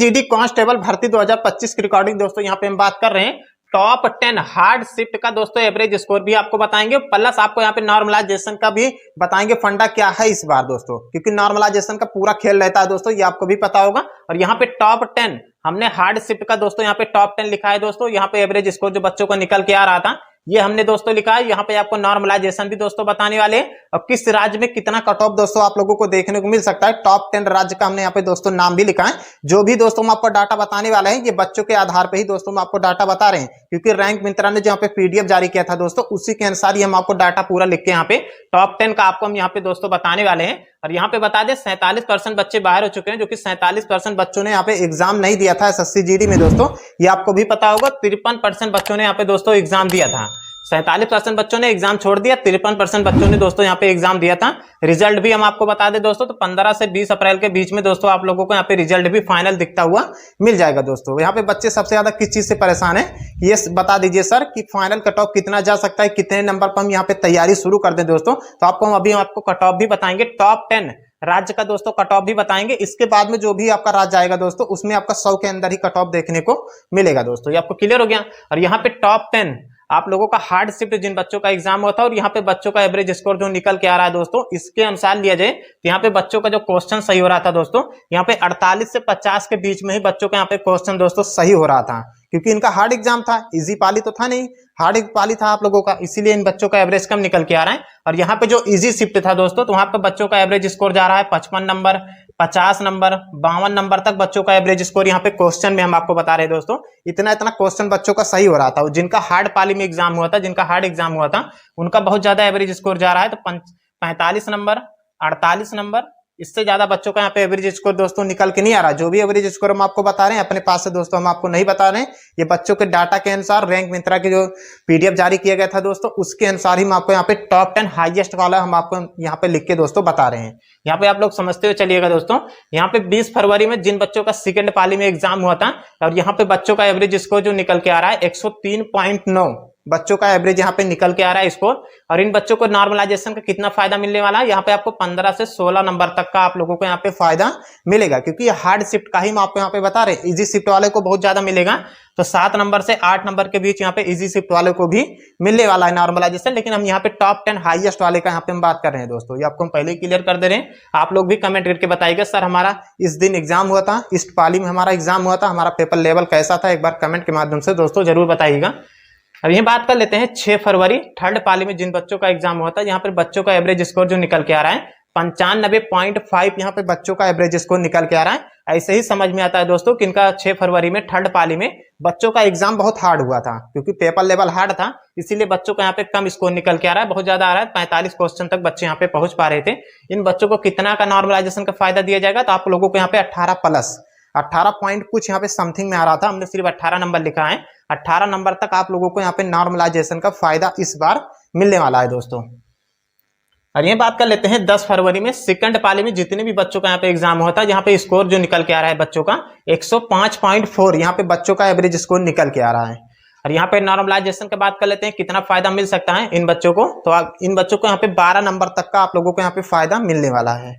GD constable भर्ती 2025 की recording दोस्तों यहाँ पे हम बात कर रहे हैं। टॉप 10 हार्ड शिफ्ट का दोस्तों एवरेज स्कोर भी आपको बताएंगे, प्लस आपको यहाँ पे नॉर्मलाइजेशन का भी बताएंगे फंडा क्या है इस बार दोस्तों, क्योंकि नॉर्मलाइजेशन का पूरा खेल रहता है दोस्तों, ये आपको भी पता होगा। और यहाँ पे टॉप 10 हमने हार्ड शिफ्ट का दोस्तों यहाँ पे टॉप 10 लिखा है दोस्तों। यहाँ पे एवरेज स्कोर जो बच्चों को निकल के आ रहा था ये हमने दोस्तों लिखा है। यहाँ पे आपको नॉर्मलाइजेशन भी दोस्तों बताने वाले हैं और किस राज्य में कितना कट ऑफ दोस्तों आप लोगों को देखने को मिल सकता है। टॉप 10 राज्य का हमने यहाँ पे दोस्तों नाम भी लिखा है। जो भी दोस्तों हम आपको डाटा बताने वाले हैं ये बच्चों के आधार पे ही दोस्तों हम आपको डाटा बता रहे हैं, क्योंकि रैंक मित्रा ने जो यहाँ पे पीडीएफ जारी किया था दोस्तों उसी के अनुसार ही हम आपको डाटा पूरा लिख के यहाँ पे टॉप 10 का आपको हम यहाँ पे दोस्तों बताने वाले हैं। और यहाँ पे बता दें 47% बच्चे बाहर हो चुके हैं, जो कि 47% बच्चों ने यहाँ पे एग्जाम नहीं दिया था एसएससी जीडी में दोस्तों, ये आपको भी पता होगा। 53% बच्चों ने यहाँ पे दोस्तों एग्जाम दिया था। 47% बच्चों ने एग्जाम छोड़ दिया, 53% बच्चों ने दोस्तों यहाँ पे एग्जाम दिया था। रिजल्ट भी हम आपको बता दें दोस्तों, तो 15 से 20 अप्रैल के बीच में दोस्तों आप लोगों को यहाँ पे रिजल्ट भी फाइनल दिखता हुआ मिल जाएगा दोस्तों। यहाँ पे बच्चे सबसे ज्यादा किस चीज से परेशान है ये बता दीजिए सर, कि फाइनल कट ऑफ कितना जा सकता है, कितने नंबर पर हम यहाँ पे तैयारी शुरू कर दें दोस्तों। तो आपको हम अभी आपको कट ऑफ भी बताएंगे, टॉप 10 राज्य का दोस्तों कट ऑफ भी बताएंगे। इसके बाद में जो भी आपका राज्य आएगा दोस्तों उसमें आपका 100 के अंदर ही कट ऑफ देखने को मिलेगा दोस्तों, ये आपको क्लियर हो गया। और यहाँ पे टॉप 10 आप लोगों का हार्ड शिफ्ट जिन बच्चों का एग्जाम हुआ था और यहाँ पे बच्चों का एवरेज स्कोर जो निकल के आ रहा है दोस्तों, इसके अनुसार लिया जाए तो यहाँ पे बच्चों का जो क्वेश्चन सही हो रहा था दोस्तों, यहाँ पे 48 से 50 के बीच में ही बच्चों का यहाँ पे क्वेश्चन दोस्तों सही हो रहा था, क्योंकि इनका हार्ड एग्जाम था, इजी पाली तो था नहीं, हार्ड पाली था आप लोगों का, इसीलिए इन बच्चों का एवरेज कम निकल के आ रहा है। और यहाँ पे जो इजी शिफ्ट था दोस्तों, तो वहां पे बच्चों का एवरेज स्कोर जा रहा है 55 नंबर, 50 नंबर, 52 नंबर तक बच्चों का एवरेज स्कोर यहाँ पे क्वेश्चन में हम आपको बता रहे हैं दोस्तों। इतना क्वेश्चन बच्चों का सही हो रहा था। जिनका हार्ड पाली में एग्जाम हुआ था, जिनका हार्ड एग्जाम हुआ था उनका बहुत ज्यादा एवरेज स्कोर जा रहा है, तो 45 नंबर, 48 नंबर, इससे ज्यादा बच्चों का यहाँ पे एवरेज स्कोर दोस्तों निकल के नहीं आ रहा। जो भी एवरेज स्कोर हम आपको बता रहे हैं अपने पास से दोस्तों हम आपको नहीं बता रहे हैं, ये बच्चों के डाटा के अनुसार रैंक मित्रा के जो पीडीएफ जारी किया गया था दोस्तों उसके अनुसार ही हम आपको यहाँ पे टॉप 10 हाईएस्ट वाला हम आपको यहाँ पे लिख के दोस्तों बता रहे हैं। यहाँ पे आप लोग समझते हुए चलिएगा दोस्तों। यहाँ पे 20 फरवरी में जिन बच्चों का सेकंड पाली में एग्जाम हुआ था और यहाँ पे बच्चों का एवरेज स्कोर जो निकल के आ रहा है 103.9 बच्चों का एवरेज यहाँ पे निकल के आ रहा है स्कोर। और इन बच्चों को नॉर्मलाइजेशन का कितना फायदा मिलने वाला है, यहाँ पे आपको 15 से 16 नंबर तक का आप लोगों को यहाँ पे फायदा मिलेगा, क्योंकि ये हार्ड शिफ्ट का ही हम आपको यहाँ पे बता रहे हैं। इजी शिफ्ट वाले को बहुत ज्यादा मिलेगा, तो 7 नंबर से 8 नंबर के बीच यहाँ पे इजी शिफ्ट वाले को भी मिलने वाला है नॉर्मलाइजेशन। लेकिन हम यहाँ पे टॉप 10 हाईएस्ट वाले का यहाँ पे हम बात कर रहे हैं दोस्तों, ये आपको हम पहले ही क्लियर कर दे रहे हैं। आप लोग भी कमेंट करके बताइएगा सर हमारा इस दिन एग्जाम हुआ था, इस पाली में हमारा एग्जाम हुआ था, हमारा पेपर लेवल कैसा था, एक बार कमेंट के माध्यम से दोस्तों जरूर बताइएगा। अब ये बात कर लेते हैं 6 फरवरी थर्ड पाली में जिन बच्चों का एग्जाम हुआ था, यहाँ पर बच्चों का एवरेज स्कोर जो निकल के आ रहा है 95.5 यहाँ पे बच्चों का एवरेज स्कोर निकल के आ रहा है। ऐसे ही समझ में आता है दोस्तों कि इनका 6 फरवरी में थर्ड पाली में बच्चों का एग्जाम बहुत हार्ड हुआ था, क्योंकि पेपर लेवल हार्ड था, इसीलिए बच्चों का यहाँ पे कम स्कोर निकल के आ रहा है, बहुत ज्यादा आ रहा है। 45 क्वेश्चन तक बच्चे यहाँ पे पहुंच पा रहे थे। इन बच्चों को कितना का नॉर्मलाइजेशन का फायदा दिया जाएगा, तो आप लोगों को यहाँ पे 18 प्लस 18 पॉइंट कुछ यहाँ पे समथिंग में आ रहा था, हमने सिर्फ 18 नंबर लिखा है। 18 नंबर तक आप लोगों को यहाँ पे नॉर्मलाइजेशन का फायदा इस बार मिलने वाला है दोस्तों। और ये बात कर लेते हैं 10 फरवरी में सेकंड पाली में जितने भी बच्चों का यहाँ पे एग्जाम हुआ था, यहाँ पे स्कोर जो निकल के आ रहा है बच्चों का 105.4 यहाँ पे बच्चों का एवरेज स्कोर निकल के आ रहा है। और यहाँ पे नॉर्मलाइजेशन की बात कर लेते हैं कितना फायदा मिल सकता है इन बच्चों को, तो इन बच्चों को यहाँ पे 12 नंबर तक का आप लोगों को यहाँ पे फायदा मिलने वाला है।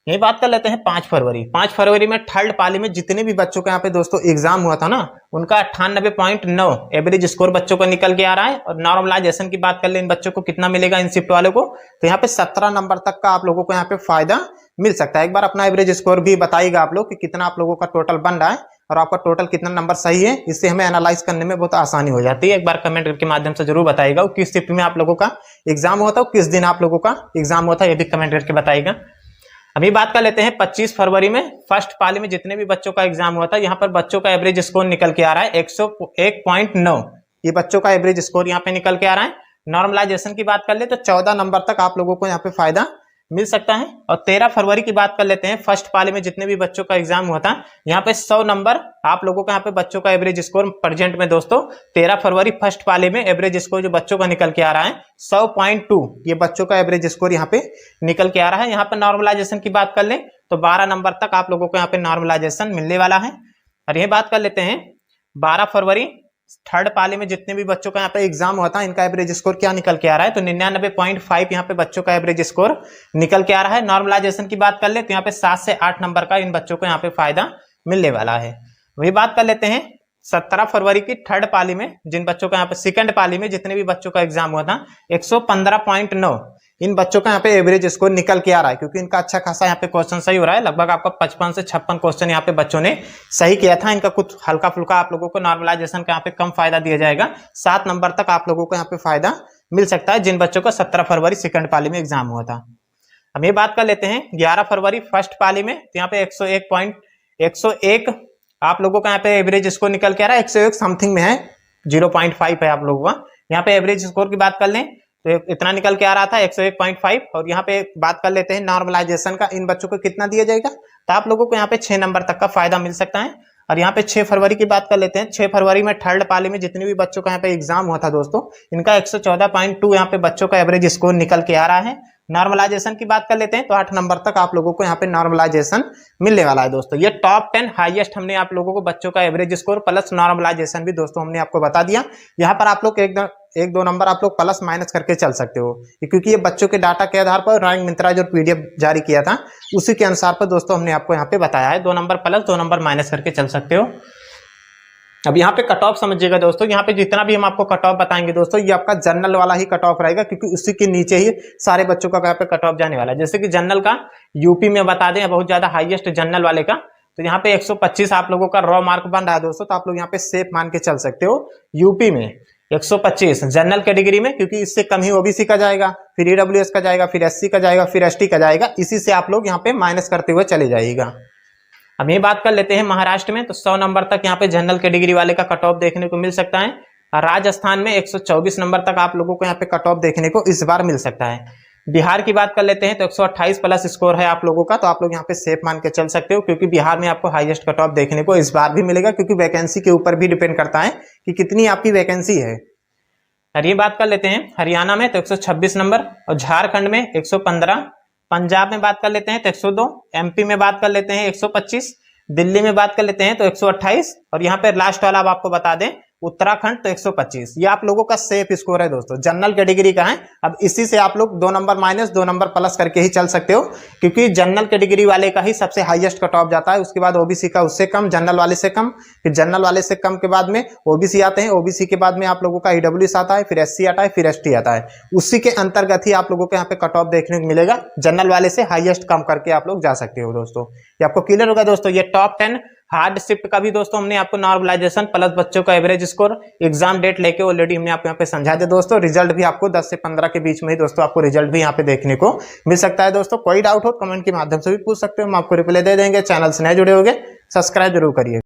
यही बात कर लेते हैं 5 फरवरी। 5 फरवरी में थर्ड पाली में जितने भी बच्चों का यहाँ पे दोस्तों एग्जाम हुआ था ना, उनका 98.9 एवरेज स्कोर बच्चों को निकल के आ रहा है। और नॉर्मलाइजेशन की बात कर ले इन बच्चों को कितना मिलेगा इन शिफ्ट वालों को, तो यहाँ पे 17 नंबर तक का आप लोगों को यहाँ पे फायदा मिल सकता है। एक बार अपना एवरेज स्कोर भी बताइएगा आप लोग कि कितना आप लोगों का टोटल बन रहा है और आपका टोटल कितना नंबर सही है, इससे हमें एनालाइज करने में बहुत आसानी हो जाती है। एक बार कमेंट के माध्यम से जरूर बताइएगा किस शिफ्ट में आप लोगों का एग्जाम हुआ था, किस दिन आप लोगों का एग्जाम हुआ था, ये भी कमेंट करके बताइएगा। अभी बात कर लेते हैं 25 फरवरी में फर्स्ट पाली में जितने भी बच्चों का एग्जाम हुआ था, यहाँ पर बच्चों का एवरेज स्कोर निकल के आ रहा है 101.9 ये बच्चों का एवरेज स्कोर यहाँ पे निकल के आ रहा है। नॉर्मलाइजेशन की बात कर ले तो 14 नंबर तक आप लोगों को यहाँ पे फायदा मिल सकता है। और 13 फरवरी की बात कर लेते हैं फर्स्ट पाली में जितने भी बच्चों का एग्जाम हुआ था, यहाँ पे 100 नंबर आप लोगों का यहाँ पे बच्चों का एवरेज स्कोर प्रेजेंट में दोस्तों 13 फरवरी फर्स्ट पाली में एवरेज स्कोर जो बच्चों का निकल के आ रहा है 100.2 ये बच्चों का एवरेज स्कोर यहाँ पे निकल के आ रहा है। यहाँ पे नॉर्मलाइजेशन की बात कर ले तो 12 नंबर तक आप लोगों को यहाँ पे नॉर्मलाइजेशन मिलने वाला है। और ये बात कर लेते हैं 12 फरवरी थर्ड पाली में जितने भी बच्चों का यहाँ पे एग्जाम हुआ था, इनका एवरेज स्कोर क्या निकल के आ रहा है, तो 99.5 यहाँ पे बच्चों का एवरेज स्कोर निकल के आ रहा है। नॉर्मलाइजेशन की बात कर ले तो यहाँ पे 7 से 8 नंबर का इन बच्चों को यहाँ पे फायदा मिलने वाला है। वही बात कर लेते हैं 17 फरवरी की थर्ड पाली में जिन बच्चों का यहाँ पे सेकंड पाली में जितने भी बच्चों का एग्जाम हुआ था 115.9 इन बच्चों का यहाँ पे एवरेज स्कोर निकल के आ रहा है, क्योंकि इनका अच्छा खासा यहाँ पे क्वेश्चन सही हो रहा है। लगभग आपका 55 से 56 क्वेश्चन यहाँ पे बच्चों ने सही किया था। इनका कुछ हल्का फुल्का आप लोगों को नॉर्मलाइजेशन का यहाँ पे कम फायदा दिया जाएगा। 7 नंबर तक आप लोगों को यहाँ पे फायदा मिल सकता है जिन बच्चों का 17 फरवरी सेकंड पाली में एग्जाम हुआ था। अब ये बात कर लेते हैं 11 फरवरी फर्स्ट पाली में, तो यहाँ पे 101 आप लोगों का यहाँ पे एवरेज स्कोर निकल के आ रहा है। 101 समथिंग में है, 0.5 है आप लोगों का। यहाँ पे एवरेज स्कोर की बात कर लें तो इतना निकल के आ रहा था 101.5। और यहाँ पे बात कर लेते हैं नॉर्मलाइजेशन का, इन बच्चों को कितना दिया जाएगा, तो आप लोगों को यहाँ पे 6 नंबर तक का फायदा मिल सकता है। और यहाँ पे 6 फरवरी की बात कर लेते हैं। 6 फरवरी में थर्ड पाली में जितने भी बच्चों का यहाँ पे एग्जाम हुआ था दोस्तों, इनका 114.2 यहाँ पे बच्चों का एवरेज स्कोर निकल के आ रहा है। नॉर्मलाइजेशन की बात कर लेते हैं तो 8 नंबर तक आप लोगों को यहाँ पे नॉर्मलाइजेशन मिलने वाला है दोस्तों। ये टॉप 10 हाईएस्ट हमने आप लोगों को बच्चों का एवरेज स्कोर प्लस नॉर्मलाइजेशन भी दोस्तों हमने आपको बता दिया। यहाँ पर आप लोग एक दो नंबर आप लोग प्लस माइनस करके चल सकते हो, क्योंकि ये बच्चों के डाटा के आधार पर रैंक मित्रा जो पीडीएफ जारी किया था उसी के अनुसार पर दोस्तों हमने आपको यहाँ पे बताया है। 2 नंबर प्लस 2 नंबर माइनस करके चल सकते हो। अब यहाँ पे कट ऑफ समझिएगा दोस्तों, यहाँ पे जितना भी हम आपको कट ऑफ बताएंगे दोस्तों ये आपका जनरल वाला ही कट ऑफ रहेगा, क्योंकि उसी के नीचे ही सारे बच्चों का यहाँ पे कट ऑफ जाने वाला है। जैसे कि जनरल का यूपी में बता दें बहुत ज्यादा हाईएस्ट जनरल वाले का, तो यहाँ पे 125 आप लोगों का रॉ मार्क बन रहा है दोस्तों। तो आप लोग यहाँ पे सेफ मान के चल सकते हो यूपी में 125 जनरल कैटेगरी में, क्योंकि इससे कम ही ओबीसी का जाएगा, फिर ईडब्ल्यूएस का जाएगा, फिर एससी का जाएगा, फिर एसटी का जाएगा। इसी से आप लोग यहाँ पे माइनस करते हुए चले जाइएगा। अब ये बात कर लेते हैं महाराष्ट्र में, तो 100 नंबर तक यहाँ पे जनरल कैटेगरी वाले का कट ऑफ देखने को मिल सकता है। राजस्थान में 124 नंबर तक आप लोगों को यहाँ पे कट ऑफ देखने को इस बार मिल सकता है। बिहार की बात कर लेते हैं तो 128 प्लस स्कोर है आप लोगों का, तो आप लोग यहाँ पे सेफ मान के चल सकते हो, क्योंकि बिहार में आपको हाईएस्ट कट ऑफ देखने को इस बार भी मिलेगा, क्योंकि वैकेंसी के ऊपर भी डिपेंड करता है कि कितनी आपकी वैकेंसी है। और ये बात कर लेते हैं हरियाणा में तो 126 नंबर, और झारखंड में 115, पंजाब में बात कर लेते हैं तो 102, एमपी में बात कर लेते हैं 125, दिल्ली में बात कर लेते हैं तो 128, और यहाँ पे लास्ट वाला अब आपको बता दें उत्तराखंड तो 125। ये आप लोगों का सेफ स्कोर है दोस्तों, जनरल कैटेगरी का है। अब इसी से आप लोग 2 नंबर माइनस 2 नंबर प्लस करके ही चल सकते हो, क्योंकि जनरल कैटेगरी वाले का ही सबसे हाईएस्ट कट ऑफ जाता है। उसके बाद ओबीसी का उससे कम, जनरल वाले से कम, फिर जनरल वाले से कम के बाद में ओबीसी आते हैं, ओबीसी के बाद में आप लोगों का ईडब्ल्यूएस आता है, फिर एससी आता है, फिर एसटी आता है। उसी के अंतर्गत ही आप लोगों को यहाँ पे कट ऑफ देखने को मिलेगा। जनरल वाले से हाईएस्ट कम करके आप लोग जा सकते हो दोस्तों। ये आपको क्लियर होगा दोस्तों। ये टॉप 10 हार्ड शिफ्ट का भी दोस्तों हमने आपको नॉर्मलाइजेशन प्लस बच्चों का एवरेज स्कोर एग्जाम डेट लेके ऑलरेडी हमने आपको यहाँ पे समझा दिया दोस्तों। रिजल्ट भी आपको 10 से 15 के बीच में ही दोस्तों आपको रिजल्ट भी यहाँ पे देखने को मिल सकता है दोस्तों। कोई डाउट हो कमेंट के माध्यम से भी पूछ सकते हो, हम आपको रिप्लाई दे देंगे। चैनल से नए जुड़े होंगे सब्सक्राइब जरूर करिए।